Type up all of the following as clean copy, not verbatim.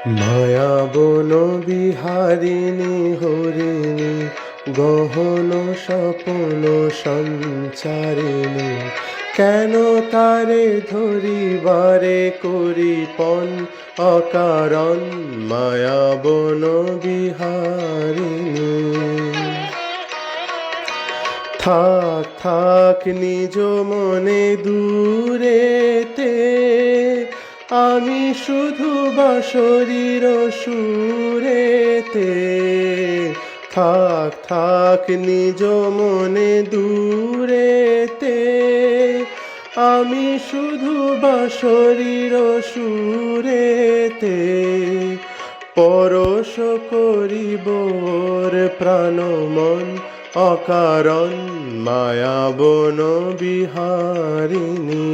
মায়া বন বিহারিণী হরিণী গহন স্বপন সঞ্চারিণী, কেন তারে ধরিবারে করিপন অকারণ মায়া বন বিহারিণী। থাক থাক নিজ মনে দূরেতে, আমি শুধু বাঁশরীর সুরেতে। থাক থাক নিজ মনে দূরেতে, আমি শুধু বাঁশরীর সুরেতে। পরশ করিব ওর প্রাণ মন অকারণ মায়া বন বিহারিণী।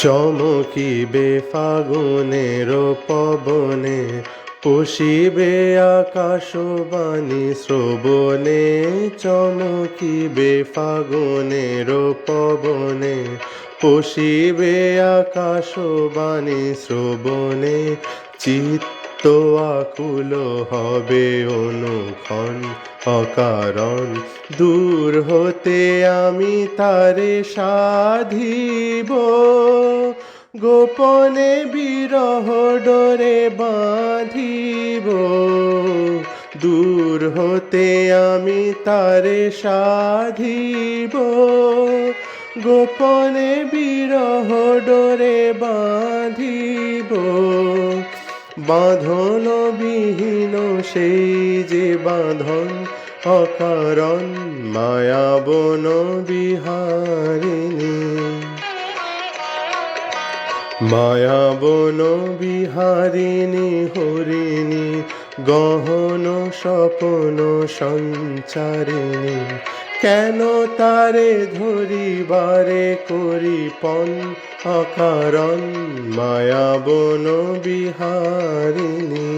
চমকিবে ফাগুনের পবনে, পশিবে আকাশবাণী শ্রবণে। চমকিবে ফাগুনের পবনে, পশিবে আকাশবাণী শ্রবণে। চিত্ত আকুল হবে অনুক্ষণ অকারণ, দূর হতে আমি তারে সাধিব। গোপনে বিরহ ডোরে বাঁধিব, দূর হতে আমি তারে সাধিব। গোপনে বিরহ ডোরে বাঁধিব, বাঁধন বিহীন সেই যে বাঁধন অকারণ মায়া বন বিহারিণী। মায়া বন বিহারিণী হরিণী গহন স্বপন সঞ্চারিণী, কেন তারে ধরিবারে করিপন অকারণ মায়া বন বিহারিণী।